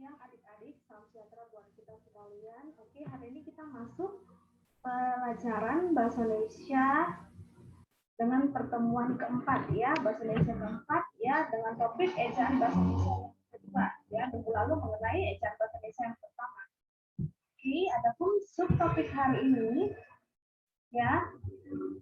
siang adik-adik, salam sejahtera buat kita sekalian. Oke, hari ini kita masuk pelajaran Bahasa Indonesia dengan pertemuan keempat ya, Bahasa Indonesia keempat ya, dengan topik ejaan Bahasa Indonesia yang kedua ya, minggu lalu mengenai ejaan Bahasa Indonesia yang pertama. Oke, adapun subtopik hari ini ya,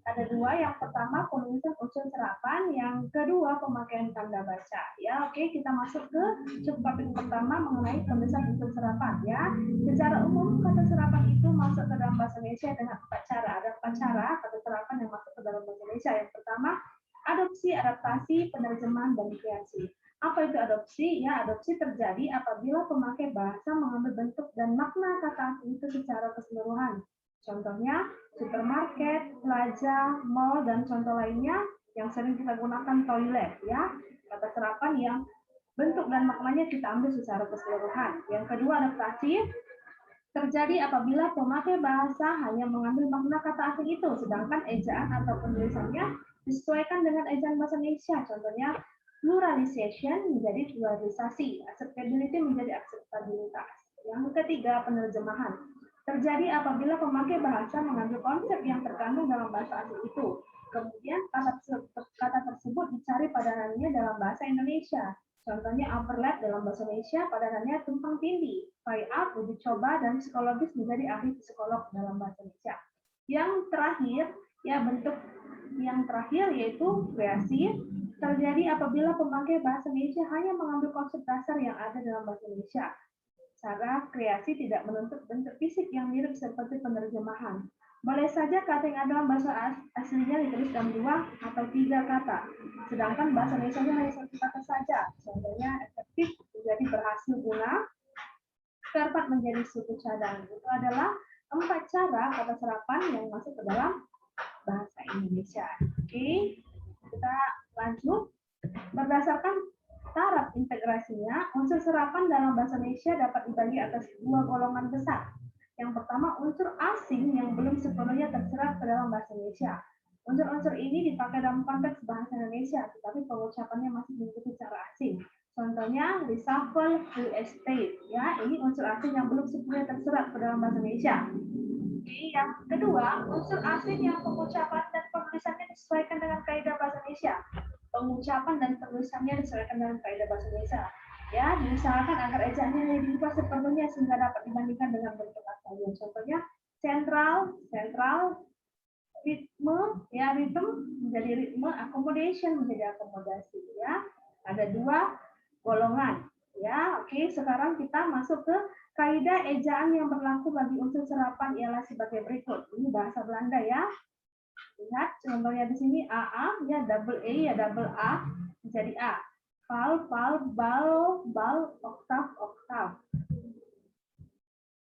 ada dua. Yang pertama penulisan unsur serapan, yang kedua pemakaian tanda baca ya. Oke, kita masuk ke subtopik pertama mengenai penulisan unsur serapan ya. Secara umum kata serapan itu masuk ke dalam bahasa Indonesia dengan 4 cara. Ada 4 cara kata serapan yang masuk ke dalam bahasa Indonesia. Yang pertama adopsi, adaptasi, penerjemahan, dan kreasi. Apa itu adopsi? Ya, adopsi terjadi apabila pemakai bahasa mengambil bentuk dan makna kata asing itu secara keseluruhan. Contohnya supermarket, plaza, mall, dan contoh lainnya yang sering kita gunakan toilet ya. Kata serapan yang bentuk dan maknanya kita ambil secara keseluruhan. Yang kedua adaptasi terjadi apabila pemakai bahasa hanya mengambil makna kata asing itu, sedangkan ejaan atau penulisannya disesuaikan dengan ejaan bahasa Indonesia. Contohnya pluralization menjadi pluralisasi, acceptability menjadi akseptabilitas. Yang ketiga penerjemahan terjadi apabila pemakai bahasa mengambil konsep yang terkandung dalam bahasa asing itu. Kemudian kata tersebut dicari padanannya dalam bahasa Indonesia. Contohnya overlap dalam bahasa Indonesia padanannya tumpang tindih, try out uji coba, dan psikologis menjadi ahli psikolog dalam bahasa Indonesia. Yang terakhir ya, bentuk yang terakhir yaitu kreasi terjadi apabila pemakai bahasa Indonesia hanya mengambil konsep dasar yang ada dalam bahasa Indonesia. Cara kreasi tidak menuntut bentuk fisik yang mirip seperti penerjemahan. Boleh saja kata yang ada dalam bahasa aslinya ditulis dalam 2 atau 3 kata, sedangkan bahasa Indonesia hanya 1 kata saja. Contohnya efektif menjadi berhasil guna, tepat menjadi suku cadang. Itu adalah 4 cara kata serapan yang masuk ke dalam bahasa Indonesia. Oke, kita lanjut. Berdasarkan taraf integrasinya, unsur serapan dalam bahasa Indonesia dapat dibagi atas 2 golongan besar. Yang pertama, unsur asing yang belum sepenuhnya terserap ke dalam bahasa Indonesia. Unsur-unsur ini dipakai dalam konteks bahasa Indonesia, tetapi pengucapannya masih mengikuti cara asing. Contohnya, reshuffle, real estate. Ya, ini unsur asing yang belum sepenuhnya terserap ke dalam bahasa Indonesia. Oke, yang kedua, unsur asing yang pengucapan dan penulisannya disesuaikan dengan kaidah bahasa Indonesia. Pengucapan dan penulisannya disesuaikan dengan kaidah bahasa Indonesia. Ya, diusahakan agar ejaannya diubah sepenuhnya sehingga dapat dibandingkan dengan bentuk asalnya. Contohnya sentral, ritme, ya ritme menjadi ritme, accommodation menjadi akomodasi. Ya, ada 2 golongan. Ya, oke. Sekarang kita masuk ke kaidah ejaan yang berlaku bagi unsur serapan ialah sebagai berikut. Ini bahasa Belanda ya. Lihat contohnya di sini AA ya, double A ya, double A menjadi A. Fal, bal, oktav.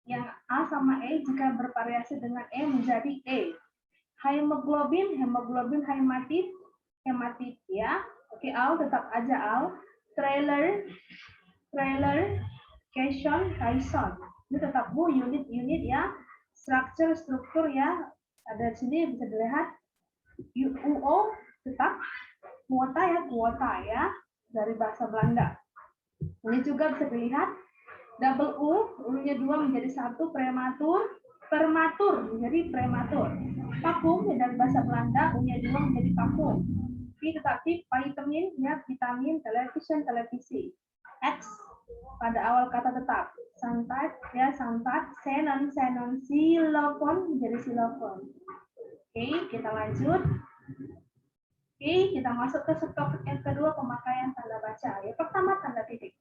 Yang A sama E jika bervariasi dengan E menjadi E. Hemoglobin, hematit ya. Oke, al tetap aja al. Trailer, caisson. Ini tetap Bu, unit ya. Struktur ya. Ada di sini bisa dilihat. UO tetap kuota ya, dari bahasa Belanda. Ini juga bisa dilihat double U-nya 2 menjadi 1, prematur menjadi prematur. Vakum ya, dari bahasa Belanda, U-nya 2 menjadi vakum. Tetapi vitamin ya, vitamin, televisi. X pada awal kata tetap. Santat, xenon, xilofon menjadi xilofon. Oke, kita lanjut. Oke, kita masuk ke subtopik yang kedua, pemakaian tanda baca. Ya, pertama tanda titik.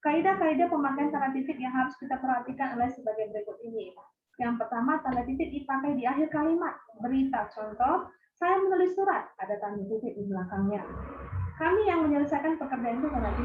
Kaidah-kaidah pemakaian tanda titik yang harus kita perhatikan adalah sebagai berikut ini. Yang pertama, tanda titik dipakai di akhir kalimat. Berita, contoh, saya menulis surat, ada tanda titik di belakangnya. Kami yang menyelesaikan pekerjaan itu tanda titik.